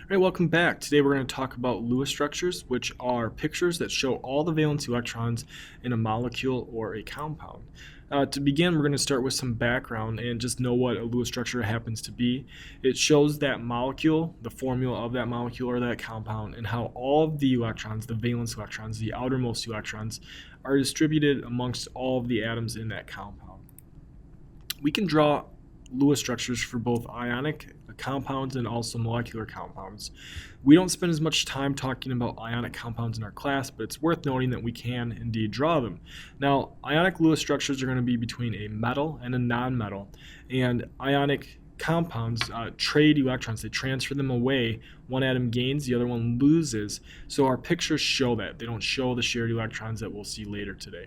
Alright, welcome back. Today we're going to talk about Lewis structures, which are pictures that show all the valence electrons in a molecule or a compound. To begin, we're going to start with some background and just know what a Lewis structure happens to be. It shows that molecule, the formula of that molecule or that compound, and how all of the electrons, the valence electrons, the outermost electrons, are distributed amongst all of the atoms in that compound. We can draw Lewis structures for both ionic compounds and also molecular compounds. We don't spend as much time talking about ionic compounds in our class, but it's worth noting that we can indeed draw them. Now, ionic Lewis structures are going to be between a metal and a non-metal, and ionic compounds trade electrons. They transfer them away. One atom gains, the other one loses. So our pictures show that. They don't show the shared electrons that we'll see later today.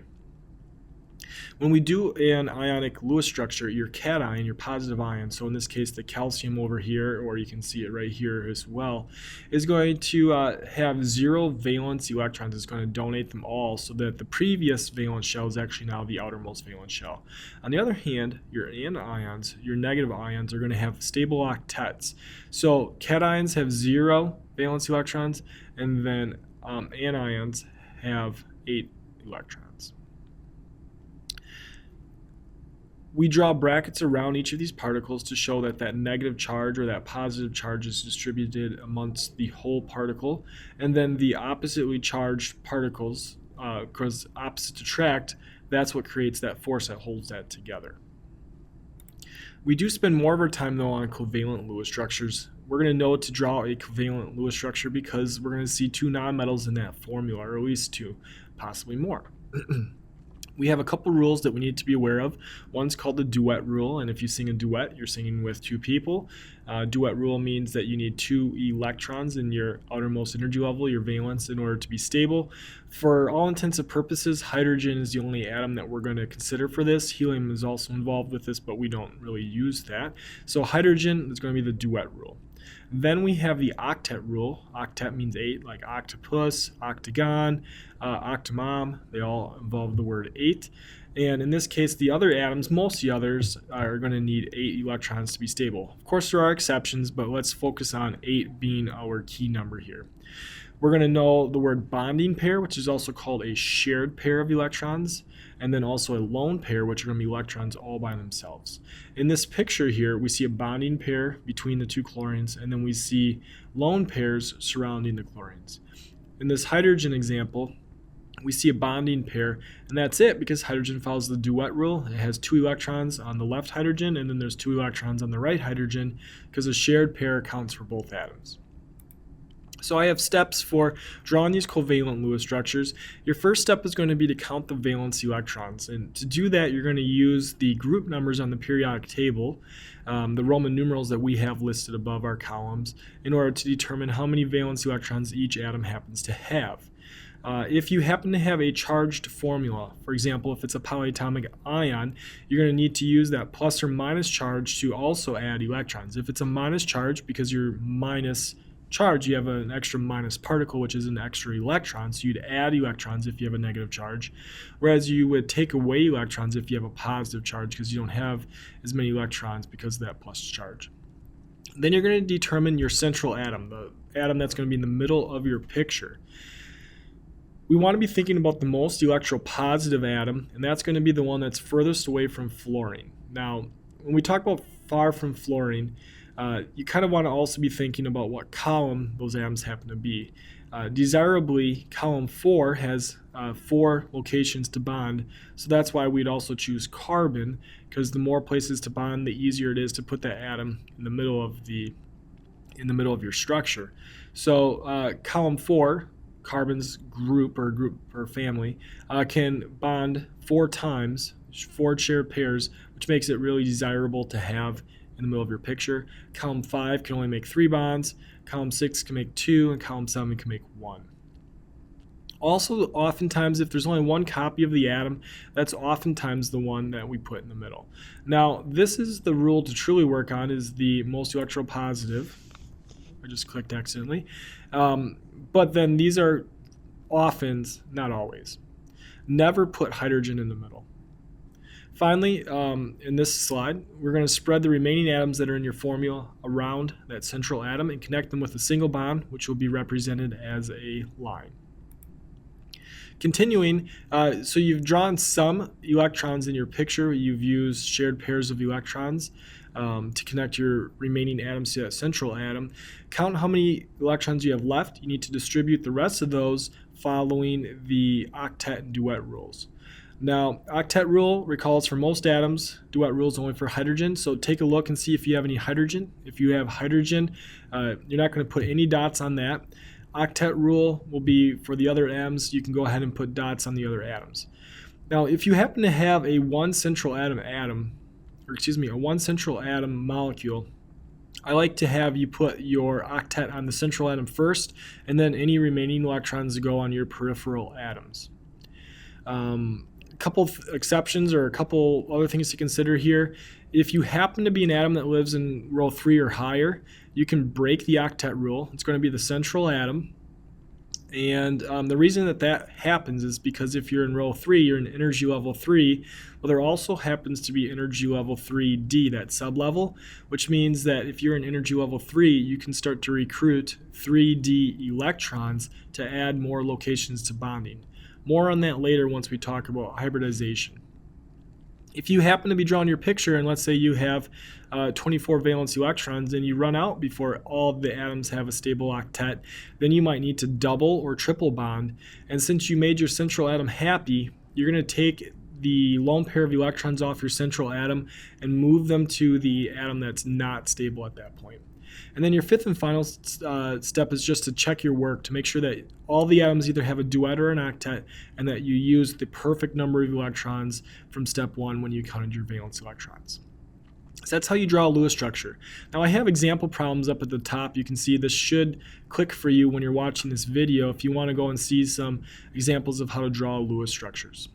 When we do an ionic Lewis structure, your cation, your positive ion, so in this case the calcium over here, or you can see it right here as well, is going to have zero valence electrons. It's going to donate them all so that the previous valence shell is actually now the outermost valence shell. On the other hand, your anions, your negative ions, are going to have stable octets. So cations have zero valence electrons, and then anions have 8 electrons. We draw brackets around each of these particles to show that that negative charge or that positive charge is distributed amongst the whole particle, and then the oppositely charged particles, because opposites attract, that's what creates that force that holds that together. We do spend more of our time though on covalent Lewis structures. We're going to know to draw a covalent Lewis structure because we're going to see 2 nonmetals in that formula, or at least 2, possibly more. We have a couple rules that we need to be aware of. One's called the duet rule, and if you sing a duet, you're singing with 2 people. Duet rule means that you need 2 electrons in your outermost energy level, your valence, in order to be stable. For all intents and purposes, hydrogen is the only atom that we're going to consider for this. Helium is also involved with this, but we don't really use that. So hydrogen is going to be the duet rule. Then we have the octet rule. Octet means 8, like octopus, octagon, octomom. They all involve the word 8. And in this case, the other atoms, most of the others, are going to need 8 electrons to be stable. Of course, there are exceptions, but let's focus on 8 being our key number here. We're going to know the word bonding pair, which is also called a shared pair of electrons, and then also a lone pair, which are going to be electrons all by themselves. In this picture here, we see a bonding pair between the 2 chlorines, and then we see lone pairs surrounding the chlorines. In this hydrogen example, we see a bonding pair, and that's it because hydrogen follows the duet rule. It has 2 electrons on the left hydrogen, and then there's 2 electrons on the right hydrogen because a shared pair accounts for both atoms. So I have steps for drawing these covalent Lewis structures. Your first step is going to be to count the valence electrons. And to do that, you're going to use the group numbers on the periodic table, the Roman numerals that we have listed above our columns, in order to determine how many valence electrons each atom happens to have. If you happen to have a charged formula, for example, if it's a polyatomic ion, you're going to need to use that plus or minus charge to also add electrons. If it's a minus charge, because you're minus charge, you have an extra minus particle, which is an extra electron, so you'd add electrons if you have a negative charge, whereas you would take away electrons if you have a positive charge because you don't have as many electrons because of that plus charge. Then you're going to determine your central atom, the atom that's going to be in the middle of your picture. We want to be thinking about the most electropositive atom, and that's going to be the one that's furthest away from fluorine. Now, when we talk about far from fluorine, you kind of want to also be thinking about what column those atoms happen to be. Desirably, column 4 has 4 locations to bond, so that's why we'd also choose carbon, because the more places to bond, the easier it is to put that atom in the middle of your structure. So column 4, carbon's group or family, can bond 4 times, 4 shared pairs, which makes it really desirable to have in the middle of your picture. Column 5 can only make 3 bonds, column 6 can make 2, and column 7 can make 1. Also, oftentimes, if there's only 1 copy of the atom, that's oftentimes the one that we put in the middle. Now, this is the rule to truly work on, is the most electropositive. I just clicked accidentally. But then these are often, not always. Never put hydrogen in the middle. Finally, in this slide, we're going to spread the remaining atoms that are in your formula around that central atom and connect them with a single bond, which will be represented as a line. Continuing, so you've drawn some electrons in your picture. You've used shared pairs of electrons to connect your remaining atoms to that central atom. Count how many electrons you have left. You need to distribute the rest of those following the octet and duet rules. Now, octet rule recalls for most atoms, duet rule is only for hydrogen, so take a look and see if you have any hydrogen. If you have hydrogen, you're not going to put any dots on that. Octet rule will be for the other atoms. You can go ahead and put dots on the other atoms. Now, if you happen to have a one central atom molecule, I like to have you put your octet on the central atom first, and then any remaining electrons go on your peripheral atoms. A couple of exceptions or a couple other things to consider here. If you happen to be an atom that lives in row 3 or higher, you can break the octet rule. It's going to be the central atom. And the reason that happens is because if you're in row 3, you're in energy level 3. Well, there also happens to be energy level 3D, that sublevel, which means that if you're in energy level 3, you can start to recruit 3D electrons to add more locations to bonding. More on that later once we talk about hybridization. If you happen to be drawing your picture and let's say you have 24 valence electrons and you run out before all of the atoms have a stable octet, then you might need to double or triple bond. And since you made your central atom happy, you're going to take the lone pair of electrons off your central atom and move them to the atom that's not stable at that point. And then your fifth and final step is just to check your work to make sure that all the atoms either have a duet or an octet and that you use the perfect number of electrons from step 1 when you counted your valence electrons. So that's how you draw a Lewis structure. Now I have example problems up at the top. You can see this should click for you when you're watching this video if you want to go and see some examples of how to draw Lewis structures.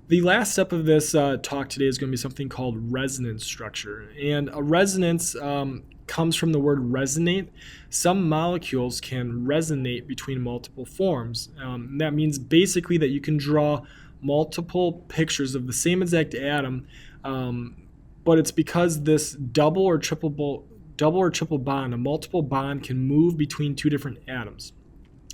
The last step of this talk today is going to be something called resonance structure. And a resonance comes from the word resonate. Some molecules can resonate between multiple forms. That means basically that you can draw multiple pictures of the same exact atom, but it's because this double or triple bond, a multiple bond, can move between two different atoms.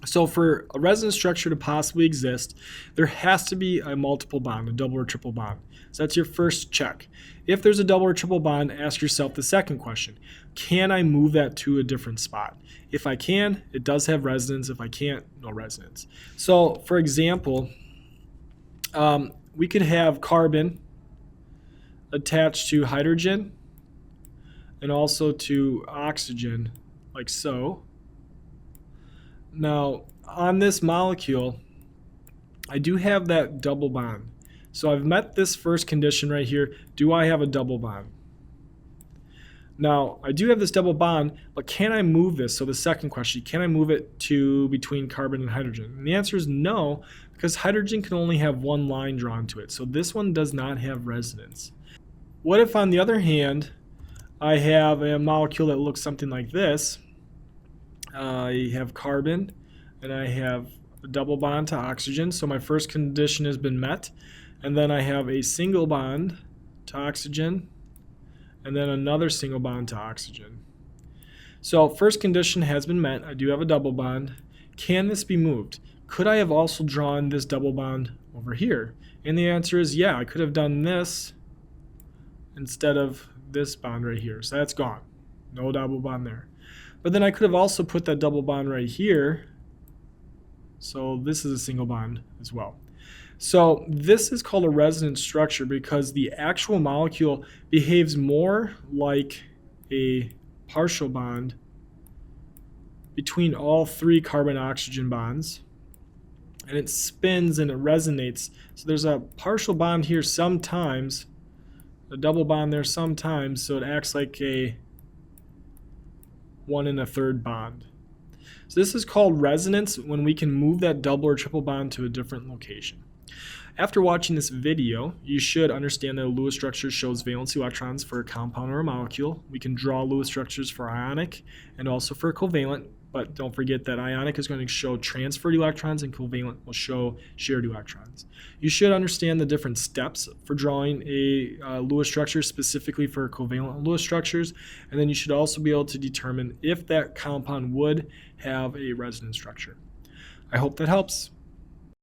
So for a resonance structure to possibly exist, there has to be a multiple bond, a double or triple bond. So that's your first check. If there's a double or triple bond, ask yourself the second question. Can I move that to a different spot? If I can, it does have resonance. If I can't, no resonance. So for example, we could have carbon attached to hydrogen and also to oxygen, like so. Now, on this molecule, I do have that double bond. So I've met this first condition right here. Do I have a double bond? Now, I do have this double bond, but can I move this? So the second question, can I move it to between carbon and hydrogen? And the answer is no, because hydrogen can only have one line drawn to it. So this one does not have resonance. What if, on the other hand, I have a molecule that looks something like this? I have carbon and I have a double bond to oxygen, so my first condition has been met. And then I have a single bond to oxygen and then another single bond to oxygen. So first condition has been met. I do have a double bond. Can this be moved? Could I have also drawn this double bond over here? And the answer is yeah, I could have done this instead of this bond right here. So that's gone. No double bond there. But then I could have also put that double bond right here. So this is a single bond as well. So this is called a resonance structure because the actual molecule behaves more like a partial bond between all three carbon-oxygen bonds. And it spins and it resonates. So there's a partial bond here sometimes, a double bond there sometimes, so it acts like a 1 1/3 bond. So this is called resonance when we can move that double or triple bond to a different location. After watching this video, you should understand that a Lewis structure shows valency electrons for a compound or a molecule. We can draw Lewis structures for ionic and also for covalent, but don't forget that ionic is going to show transferred electrons and covalent will show shared electrons. You should understand the different steps for drawing a Lewis structure, specifically for covalent Lewis structures, and then you should also be able to determine if that compound would have a resonance structure. I hope that helps.